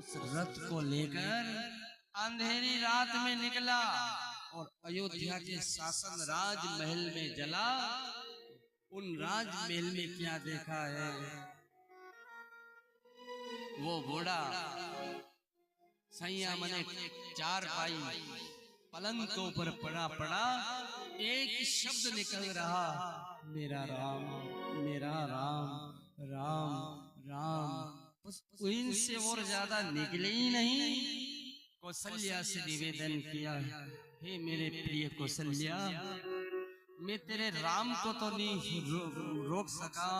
उस रथ को लेकर अंधेरी रात में निकला और अयोध्या के शासन राजमहल में जला। उन राजमहल में क्या देखा है? वो बूढ़ा सैया मने चार पाई पलंगों पर पड़ा पड़ा एक शब्द निकल रहा, मेरा राम, मेरा राम, राम राम। इनसे और ज्यादा निकले ही नहीं। कौशल्या से निवेदन किया, हे मेरे प्रिय कौशल्या, मैं तेरे राम को तो नहीं रोक सका,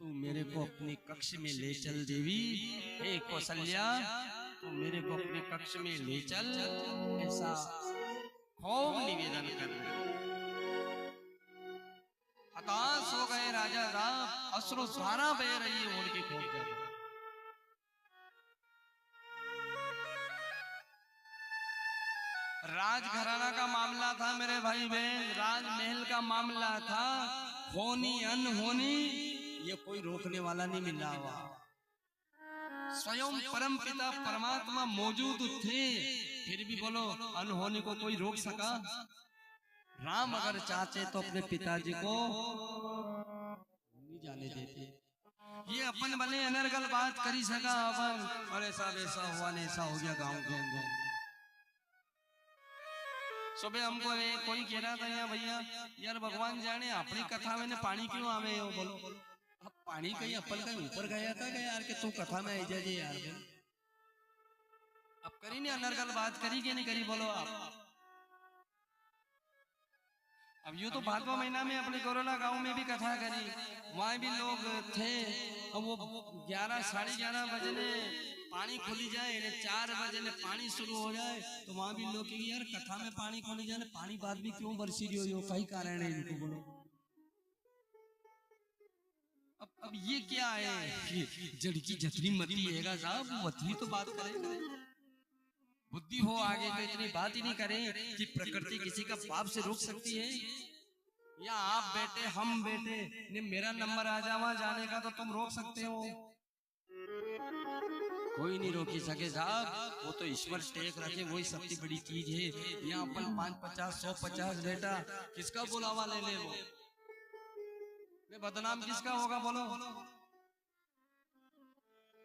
तू मेरे को अपने कक्ष में ले चल देवी। हे कौशल्या, तू मेरे को अपने कक्ष में ले चल, ऐसा खूब निवेदन कर। हताश हो गए राजा राम, अश्रुधारा बह रही है उनकी खूब ज्यादा। राजघराना का मामला था मेरे भाई बहन, राजमहल का मामला था। होनी अनहोनी ये कोई रोकने वाला नहीं मिला हुआ। स्वयं परम पिता परमात्मा मौजूद थे, फिर भी बोलो अनहोनी को कोई रोक सका? राम अगर चाहते तो अपने पिताजी को नहीं जाने देते। ये अपन भले अनर्गल बात करी सका अपन, अरे साहब ऐसा हुआ नहीं, ऐसा हो गया गांव के अंदर। सुबह हमको कोई कह रहा था यहाँ, भैया यार भगवान जाने अपनी कथा में पानी क्यों आवे हो? बोलो अब पानी कहीं अपन कहीं ऊपर गया था क्या यार कि तू कथा में आई जाए यार? अब करी नहीं अनर्गल बात करी कि नहीं करी? बोलो आप। अब यूं तो भादवा महीना में अपने कोरोना गांव में भी कथा करी, वहां भी लोग थे। अब वो 11 साढ़े 11 बजे पानी खुली जाए, 4 बजे पानी शुरू हो जाए, तो वहां भी लोग यार कथा में पानी खुली जाए, पानी बाद भी क्यों बरसी रही हो, कई कारण है इनको? बोलो अब ये क्या है? जड़ की जतरी मती हैगा साहब, मती तो बात करेगा। बुद्धि हो आगे तो इतनी बात ही नहीं करें कि प्रकृति किसी का पाप से रोक सकती है। या आप बेटे हम बेटे ने मेरा नंबर आ जावा जाने का तो तुम रोक सकते हो? कोई नहीं रोकी सके साहब, वो तो ईश्वर टेक रखे, वही सबसे बड़ी चीज है। यहाँ अपन 550 150 बेटा किसका बुलावा ले ले, वो बदनाम किसका होगा? बोलो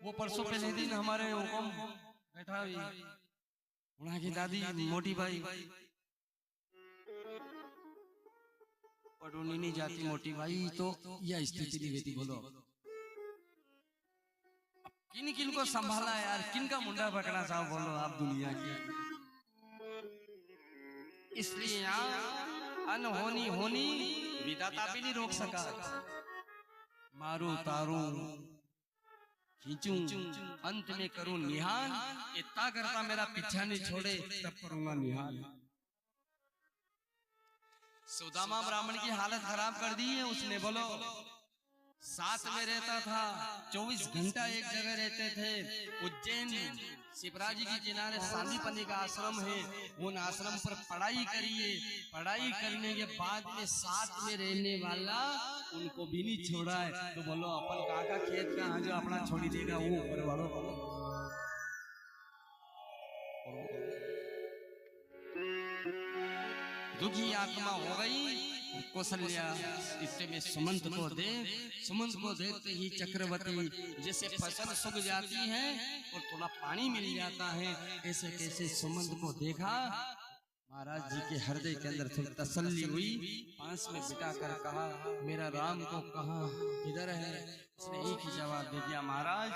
वो परसों पहले दिन हमारे हुक्म बैठा उड़ा की दादी मोटी भाई पटोनी नहीं जाती मोटी भाई, तो यह स्थिति नहीं रहती। बोलो किन किन को संभाला यार, किन का मुंडा पकड़ा साहब? बोलो आप दुनिया की। इसलिए यहाँ अनहोनी होनी विधाता भी नहीं रोक सका। मारू तारू खींचूं अंत में करूं निहाल, इतना करता मेरा पीछा नहीं छोड़े तब करूंगा निहाल। सुदामा ब्राह्मण की हालत खराब कर दी है उसने। बोलो साथ में रहता था, 24 घंटा एक जगह रहते थे। उज्जैन शिवराजी के किनारे सांदीपनि का आश्रम है, उन आश्रम पर पढ़ाई करिए। पढ़ाई करने के बाद में साथ में रहने वाला उनको भी नहीं छोड़ा है। तो बोलो अपन काका खेत का जो अपना छोड़ी देगा वो ऊपर वालों। दुखी आत्मा हो गई कौशल्या, इससे में सुमंत को देखते ही चक्रवर्ती जैसे फसल सूख जाती है और थोड़ा पानी मिल जाता है, ऐसे कैसे सुमंत को देखा। महाराज जी के हृदय के अंदर थोड़ी तसल्ली हुई। पास में बिठा कर कहा, मेरा राम को कहाँ किधर है? उसने एक ही जवाब दे दिया, महाराज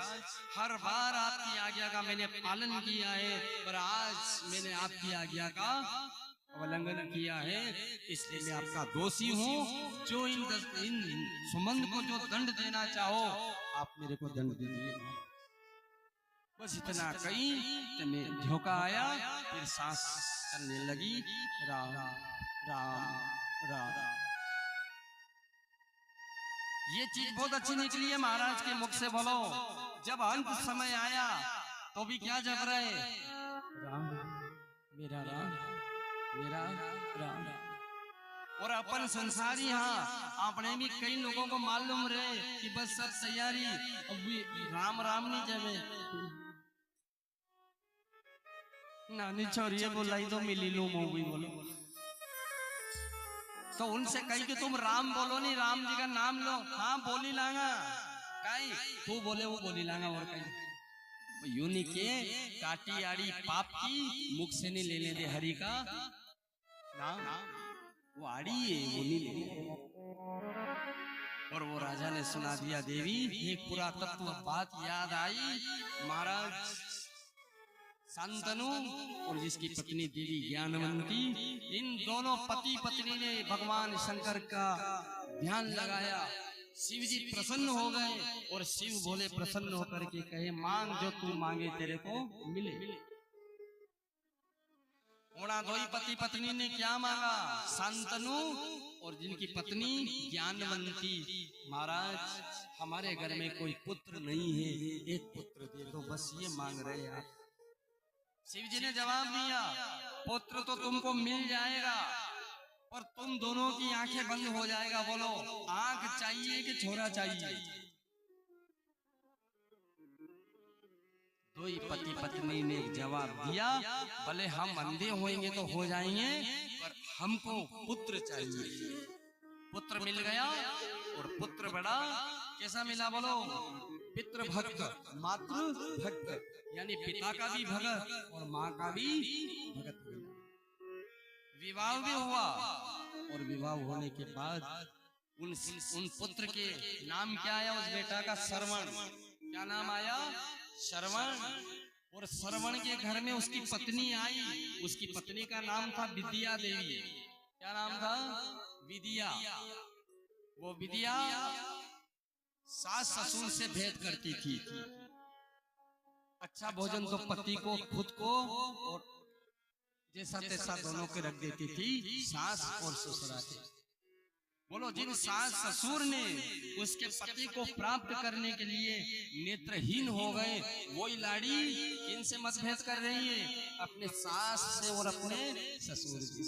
हर बार आपकी आज्ञा का मैंने पालन किया है, पर आज मैंने आपकी आज्ञा का उल्लंघन किया है, इसलिए मैं आपका दोषी हूँ। जो इन सुमंत को जो दंड देना चाहो आप मेरे को दंड दीजिए। बस इतना कही तो मैं झोंका आया, फिर सांस चलने लगी। राम राम राम। ये चीज बहुत अच्छी निकली है महाराज के मुख से। बोलो जब अंत समय आया तो भी क्या जप रहे? राम मेरा राम मेरा राम। और अपन संसारी, हाँ आपने भी कई लोगों को मालूम रहे कि बस सब तैयारी, अब भी राम राम नहीं जावे। नानी छोरिए बोलाई तो मिली लो मूवी बोलो। तो उनसे कही कि तुम राम बोलो नहीं, राम जी का नाम लो। हाँ बोली लांगा, कहीं तू बोले वो बोली लांगा। और कहीं यूनी के काटी आड़ी पाप की मुख से नहीं लेने दे हरि का नाम, वो आड़ी है वो नहीं लेने। और वो राजा ने सुना दिया। देवी एक पुरातत्व बात याद आई। महाराज शांतनु और जिसकी पत्नी देवी ज्ञानवंती, इन दोनों पति पत्नी ने भगवान शंकर का ध्यान लगाया। शिव जी प्रसन्न हो गए और शिव बोले प्रसन्न होकर के कहे मांग जो तू मांगे तेरे को मिले। उड़ा दो ही पति पत्नी ने क्या मांगा? शांतनु और जिनकी पत्नी ज्ञानवंती, महाराज हमारे घर में कोई पुत्र नहीं है, एक पुत्र दे दो, बस ये मांग रहे हैं। शिव जी ने जवाब दिया पुत्र तो तुमको मिल जाएगा, पर तुम दोनों की आंखें बंद हो जाएगा। बोलो आंख चाहिए कि छोरा चाहिए? दो ही पति पत्नी ने जवाब दिया भले हम अंधे होंगे तो हो जाएंगे, पर हमको पुत्र चाहिए। पुत्र मिल गया और पुत्र बड़ा कैसा मिला? बोलो पितृ भक्त मातृ भक्त, यानी पिता का भी भगत और माँ का भी भगत मिला। विवाह भी हुआ और विवाह होने के बाद उन पुत्र के नाम क्या आया? उस बेटा का श्रवण। क्या नाम आया? श्रवण। और श्रवण के घर में उसकी पत्नी आई। उसकी पत्नी का नाम था विद्या देवी। क्या नाम था? विद्या। वो विद्या सास ससुर से भेंट करती थी। अच्छा भोजन तो पति को खुद को और जैसा तैसा दोनों के रख देती थी, सास और ससुरा के। बोलो जिन सास ससुर ने उसके पति को प्राप्त करने के लिए नेत्रहीन हो गए, वही लाड़ी किनसे मतभेद कर रही है? अपने सास से और अपने ससुर से।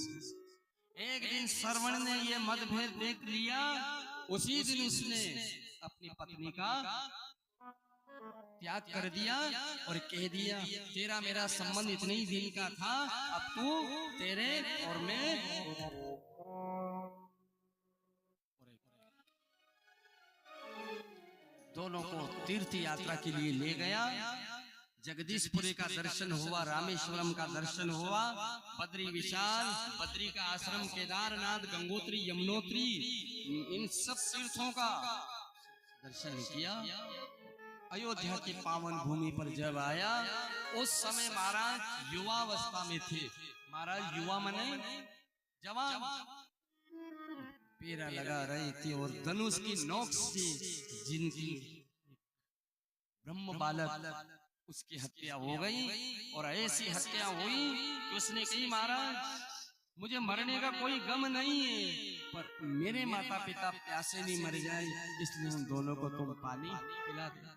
एक दिन श्रवण ने ये मतभेद देख लिया, उसी दिन उसने अपनी पत्नी का त्याग कर दिया और कह दिया तेरा मेरा संबंध इतने ही दिन का था, अब तू तेरे और मैं। दोनों को तीर्थ यात्रा के लिए ले गया। जगदीशपुरी का दर्शन हुआ, रामेश्वरम का दर्शन हुआ, बद्री विशाल, बद्री का आश्रम, केदारनाथ, गंगोत्री, यमुनोत्री, इन सब तीर्थों का दर्शन किया। अयोध्या की पावन भूमि पर जब आया, उस समय महाराज युवावस्था में थे। महाराज युवा मने जवान, पेरा लगा रहे थे और धनुष की नोक से जिनकी ब्रह्म बालक उसकी हत्या हो गई। और ऐसी हत्या हुई कि उसने कही महाराज मुझे मरने का कोई गम नहीं है, पर मेरे माता पिता प्यासे नहीं मर जाए, इसलिए उन दोनों को तुम पानी पिला दो।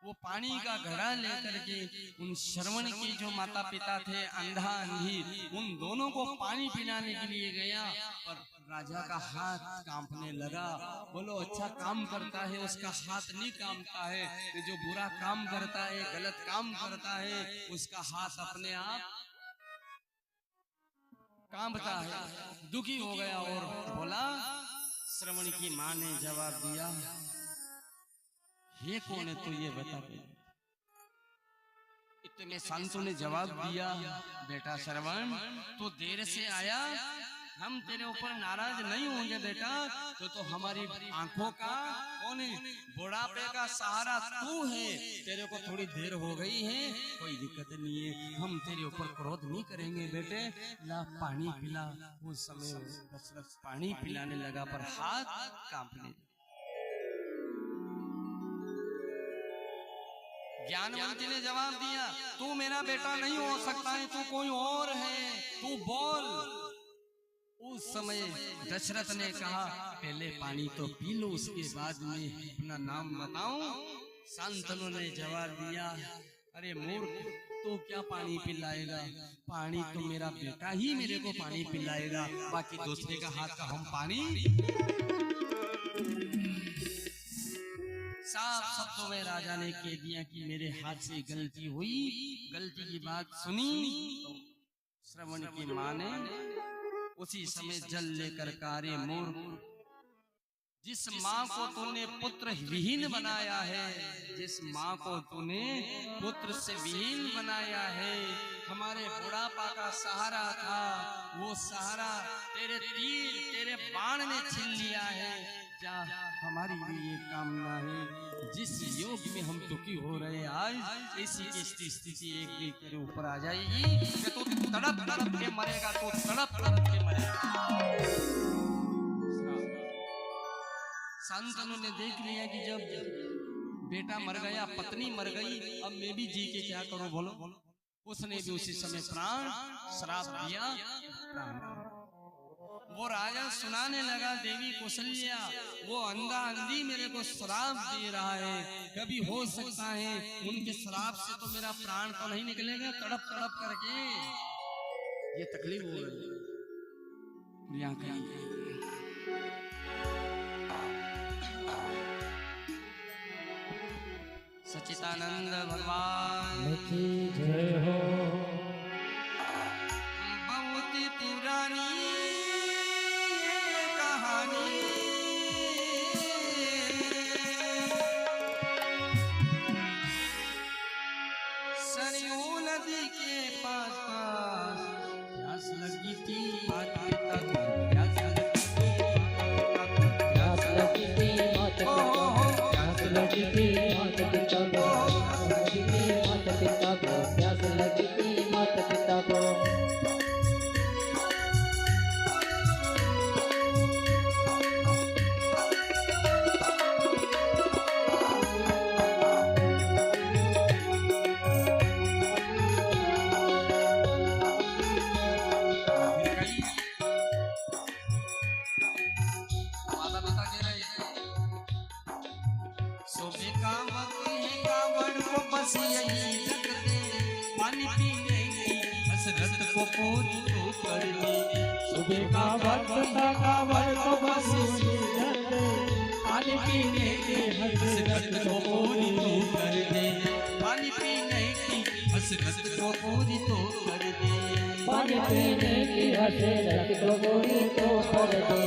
वो पानी का घड़ा लेकर के उन श्रवण के जो माता पिता थे, अंधा अंधी, उन दोनों को पानी पिलाने के लिए गया, पर राजा का हाथ कांपने लगा। बोलो अच्छा काम करता है उसका हाथ नहीं कांपता है, तो जो बुरा काम करता है, गलत काम करता है, उसका हाथ अपने आप कांपता है। दुखी हो गया और बोला, श्रवण की माँ ने जवाब दिया ये कौन है तो ये बता दे। इतने संतों ने जवाब दिया बेटा श्रवण तो देर से आया, हम तेरे ऊपर नाराज नहीं होंगे बेटा, तो हमारी आंखों का कौन है? बुढ़ापे का सहारा तू है। तेरे को थोड़ी देर हो गई है, कोई दिक्कत नहीं है, हम तेरे ऊपर क्रोध नहीं करेंगे बेटे, ला पानी पिला। उस समय दशरथ पानी पिलाने लगा पर हाथ कांपने। ज्ञानवंती ने जवाब दिया तू मेरा बेटा नहीं हो सकता है, तू कोई और है, तू बोल। उस समय दशरथ ने कहा पहले पानी तो पी लो, उसके बाद में अपना नाम बताऊं। शांतनु ने जवाब दिया अरे मूर्ख, तो क्या पानी पिलाएगा? पानी तो मेरा बेटा ही मेरे को पानी पिलाएगा, बाकी दूसरे का हाथ का हम पानी। साफ शब्दों में राजा ने कह दिया कि मेरे हाथ से गलती हुई। गलती की बात सुनी तो श्रवण की मां ने उसी समय जल लेकर कारे मूर्ख, जिस माँ को तूने पुत्र विहीन बनाया है, जिस माँ को तूने पुत्र से विहीन बनाया है, हमारे बुढ़ापा का सहारा था, वो सहारा तेरे तीर तेरे बाण ने छीन लिया है। जा हमारी भी ये कामना है, जिस योग में हम दुखी हो रहे आज, ऐसी स्थिति एक तेरे ऊपर आ जाएगी कि तू तड़प तड़प के मरेगा, तू तड़प तड़प के मरेगा। संतों ने देख लिया कि जब बेटा मर गया, पत्नी मर गई, अब मैं भी जी के क्या करूं बोलो। उसने भी उसी समय प्राण श्राप दिया। वो राजा सुनाने लगा, देवी कौशल्या वो अंधा अंधी मेरे को श्राप दे रहा है, कभी हो सकता है उनके श्राप से तो मेरा प्राण तो नहीं निकलेगा। तड़प तड़प करके ये तकलीफ हो रही है। सच्चिदानंद भगवान की जय हो। बहुत पुरानी कहानी, सरयू नदी के पास प्यास लगी थी, प्यास लगी थी, प्यास लगी थी, माता पिता को प्यास लगी थी, माता पिता को। को पूरी तो कर दे, सुबह का वक्त था कांवड़ को बस पानी पीने की हसरत को पूरी तो कर दे, पानी पीने की हसरत को पूरी तो कर दे, पानी पीने की हसरत को पूरी तो कर दे।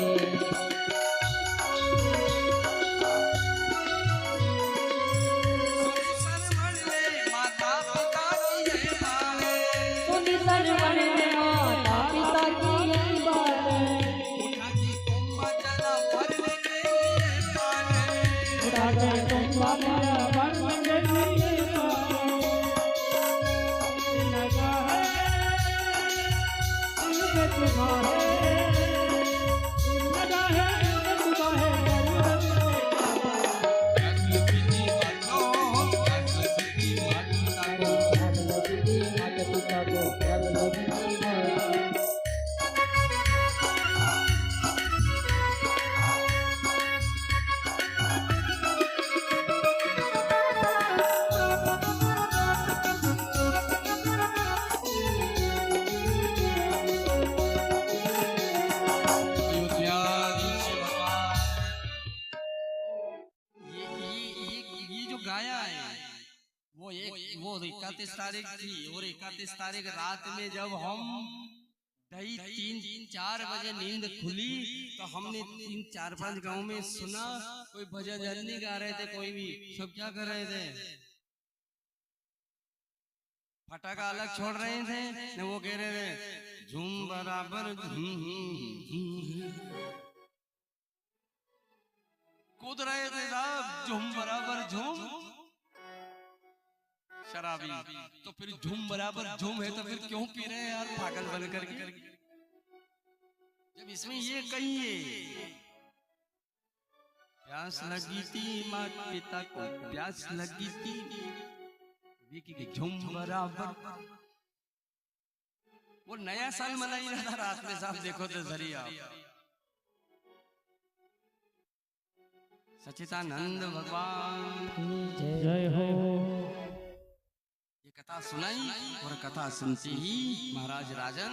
वो 31 तारीख थी और 31 तारीख रात में जब हम ढाई 3-4 बजे नींद खुली तो हमने 3-4-5 गांव में सुना कोई भजन नहीं गा रहे थे, कोई भी सब क्या कर रहे थे, फटाका अलग छोड़ रहे थे ने वो कह रहे थे झूम बराबर कूद रहे थे साहब, झूम बराबर झूम। शराबी तो फिर झूम बराबर झूम है तो फिर क्यों पी रहे हैं यार पागल बन करके। जब इसमें ये कहिए प्यास लगी थी माता पिता को, प्यास लगी थी विकी झूम बराबर। वो नया साल मनाई रहा था रात में साहब, देखो तो जरी आप। सच्चिदानंद भगवान जय हो। ये कथा सुनाई और कथा सुनते ही महाराज राजन